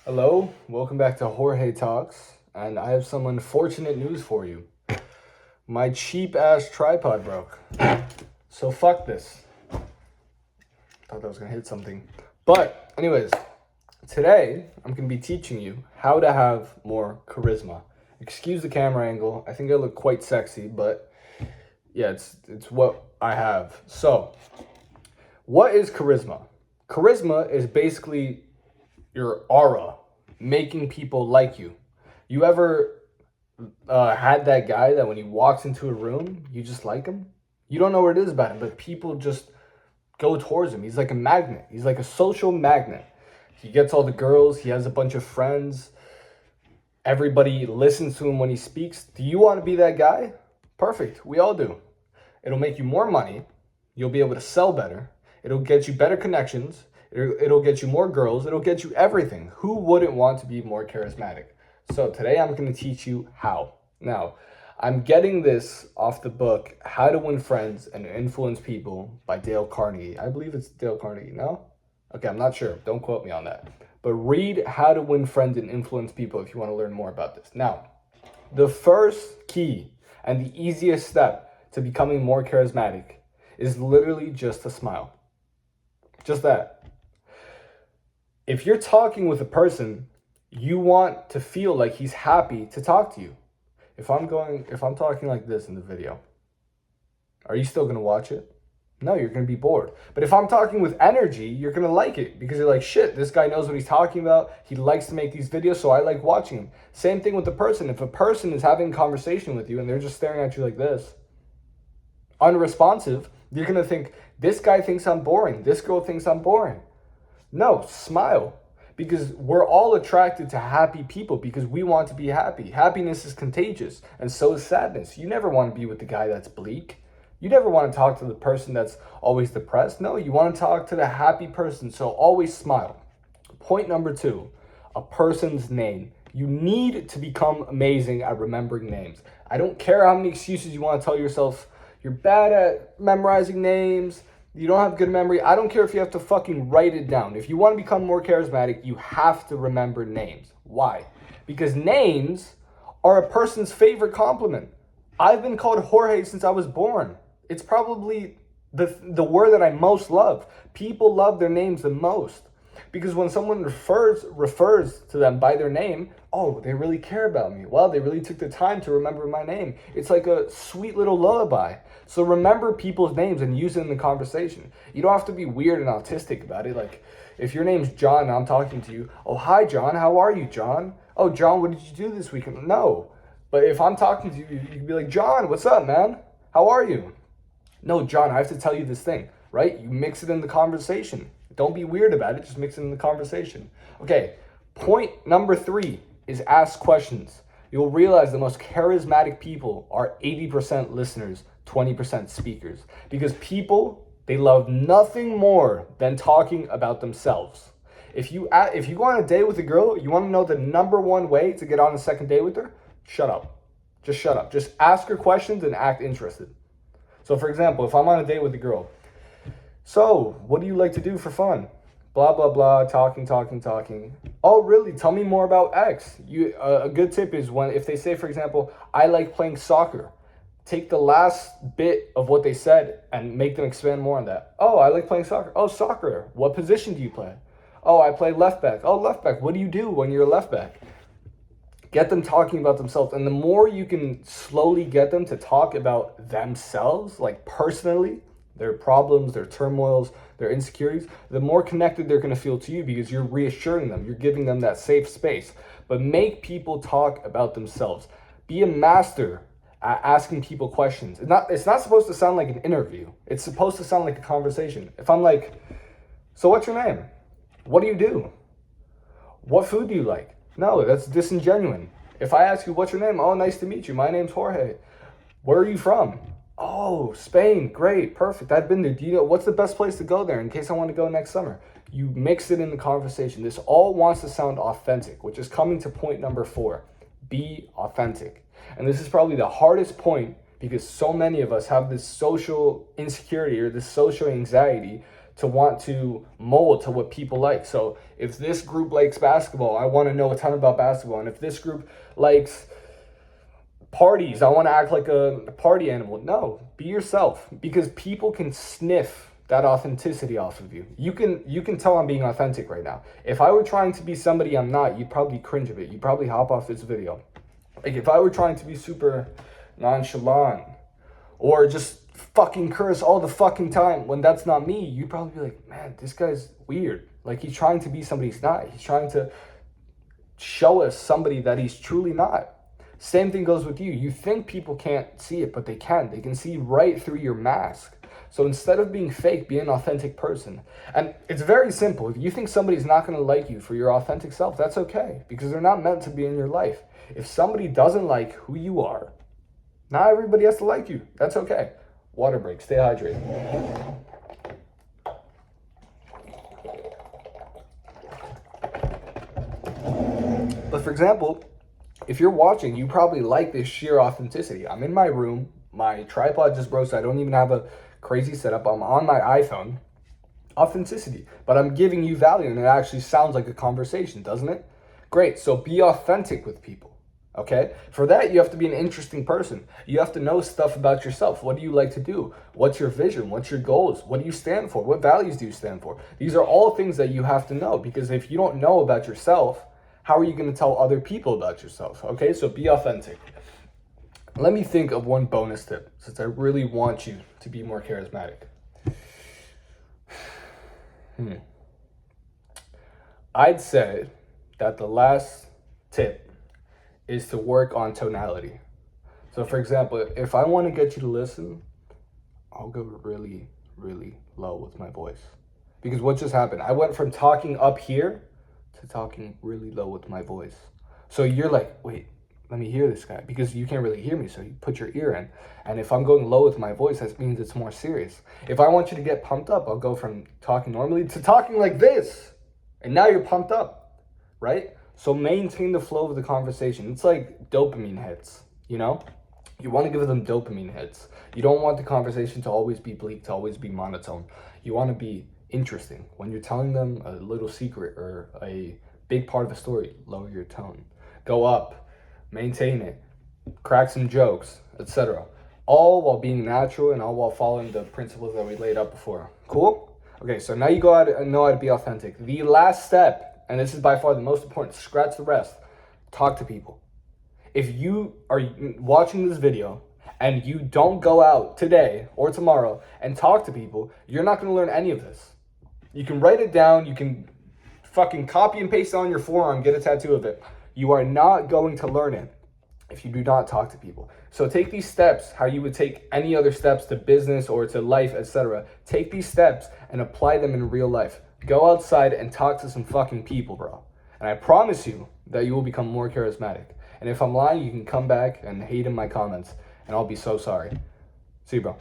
Hello, welcome back to Jorge Talks, and I have some unfortunate news for you. My cheap ass tripod broke. So fuck this. Thought that was gonna hit something. But, anyways, today I'm gonna be teaching you how to have more charisma. Excuse the camera angle. I think I look quite sexy, but yeah, it's what I have. So, what is charisma? Charisma is basically your aura, making people like you. You ever had that guy that when he walks into a room, you just like him? You don't know what it is about him, but people just go towards him. He's like a magnet. He's like a social magnet. He gets all the girls. He has a bunch of friends. Everybody listens to him when he speaks. Do you want to be that guy? Perfect. We all do. It'll make you more money. You'll be able to sell better. It'll get you better connections. It'll get you more girls. It'll get you everything. Who wouldn't want to be more charismatic? So today I'm going to teach you how. Now, I'm getting this off the book, How to Win Friends and Influence People by Dale Carnegie. I believe it's Dale Carnegie, no? Okay, I'm not sure. Don't quote me on that. But read How to Win Friends and Influence People if you want to learn more about this. Now, the first key and the easiest step to becoming more charismatic is literally just a smile. Just that. If you're talking with a person, you want to feel like he's happy to talk to you. If I'm talking like this in the video, are you still going to watch it? No, you're going to be bored. But if I'm talking with energy, you're going to like it because you're like, shit, this guy knows what he's talking about. He likes to make these videos, so I like watching him. Same thing with the person. If a person is having a conversation with you and they're just staring at you like this, unresponsive, you're going to think, this guy thinks I'm boring. This girl thinks I'm boring. No, smile. Because we're all attracted to happy people because we want to be happy. Happiness is contagious, and so is sadness. You never want to be with the guy that's bleak. You never want to talk to the person that's always depressed. No, you want to talk to the happy person, so always smile. Point number 2, a person's name. You need to become amazing at remembering names. I don't care how many excuses you want to tell yourself. You're bad at memorizing names. You don't have good memory. I don't care if you have to fucking write it down. If you want to become more charismatic, you have to remember names. Why? Because names are a person's favorite compliment. I've been called Jorge since I was born. It's probably the word that I most love. People love their names the most. Because when someone refers to them by their name, oh, they really care about me. Well, they really took the time to remember my name. It's like a sweet little lullaby. So remember people's names and use it in the conversation. You don't have to be weird and autistic about it. Like, if your name's John and I'm talking to you, oh, hi, John. How are you, John? Oh, John, what did you do this weekend? No. But if I'm talking to you, you can be like, John, what's up, man? How are you? No, John, I have to tell you this thing, right? You mix it in the conversation. Don't be weird about it. Just mix it in the conversation. Okay, point number 3 is ask questions. You'll realize the most charismatic people are 80% listeners, 20% speakers. Because people, they love nothing more than talking about themselves. If you go on a date with a girl, you want to know the number 1 way to get on a second date with her? Shut up. Just shut up. Just ask her questions and act interested. So for example, if I'm on a date with a girl, so what do you like to do for fun? Blah, blah, blah, talking. Oh, really? Tell me more about X. A good tip is if they say, for example, I like playing soccer, take the last bit of what they said and make them expand more on that. Oh, I like playing soccer. Oh, soccer. What position do you play? Oh, I play left back. Oh, left back. What do you do when you're a left back? Get them talking about themselves. And the more you can slowly get them to talk about themselves, like personally, their problems, their turmoils, their insecurities, the more connected they're going to feel to you because you're reassuring them. You're giving them that safe space. But make people talk about themselves. Be a master at asking people questions. It's not supposed to sound like an interview. It's supposed to sound like a conversation. If I'm like, so what's your name? What do you do? What food do you like? No, that's disingenuous. If I ask you, what's your name? Oh, nice to meet you. My name's Jorge. Where are you from? Oh, Spain. Great. Perfect. I've been there. Do you know what's the best place to go there in case I want to go next summer? You mix it in the conversation. This all wants to sound authentic, which is coming to point number 4. Be authentic. And this is probably the hardest point because so many of us have this social insecurity or this social anxiety to want to mold to what people like. So if this group likes basketball, I want to know a ton about basketball. And if this group likes parties, I want to act like a party animal. No, be yourself, because people can sniff that authenticity off of you. You can tell I'm being authentic right now. If I were trying to be somebody I'm not, you'd probably cringe a bit. You'd probably hop off this video. Like if I were trying to be super nonchalant or just fucking curse all the fucking time when that's not me, you'd probably be like, man, this guy's weird. Like he's trying to be somebody he's not. He's trying to show us somebody that he's truly not. Same thing goes with you. You think people can't see it, but they can. They can see right through your mask. So instead of being fake, be an authentic person. And it's very simple. If you think somebody's not going to like you for your authentic self, that's okay, because they're not meant to be in your life. If somebody doesn't like who you are, not everybody has to like you. That's okay. Water break. Stay hydrated. But for example, if you're watching, you probably like this sheer authenticity. I'm in my room. My tripod just broke, so I don't even have a crazy setup. I'm on my iPhone. Authenticity. But I'm giving you value, and it actually sounds like a conversation, doesn't it? Great. So be authentic with people. Okay? For that, you have to be an interesting person. You have to know stuff about yourself. What do you like to do? What's your vision? What's your goals? What do you stand for? What values do you stand for? These are all things that you have to know, because if you don't know about yourself, how are you going to tell other people about yourself? Okay? So be authentic. Let me think of one bonus tip, since I really want you to be more charismatic. I'd say that the last tip is to work on tonality. So for example, if I want to get you to listen, I'll go really, really low with my voice. Because what just happened? I went from talking up here to talking really low with my voice. So you're like, wait, let me hear this guy, because you can't really hear me, so you put your ear in. And if I'm going low with my voice, that means it's more serious. If I want you to get pumped up, I'll go from talking normally to talking like this. And now you're pumped up, right? So maintain the flow of the conversation. It's like dopamine hits, you know? You want to give them dopamine hits. You don't want the conversation to always be bleak, to always be monotone. You want to be interesting. When you're telling them a little secret or a big part of a story, lower your tone. Go up. Maintain it, crack some jokes, etc. All while being natural and all while following the principles that we laid out before. Cool? Okay, so now you go out and know how to be authentic. The last step, and this is by far the most important, scratch the rest, talk to people. If you are watching this video and you don't go out today or tomorrow and talk to people, you're not going to learn any of this. You can write it down, you can fucking copy and paste it on your forearm, get a tattoo of it. You are not going to learn it if you do not talk to people. So take these steps, how you would take any other steps to business or to life, etc. Take these steps and apply them in real life. Go outside and talk to some fucking people, bro. And I promise you that you will become more charismatic. And if I'm lying, you can come back and hate in my comments, and I'll be so sorry. See you, bro.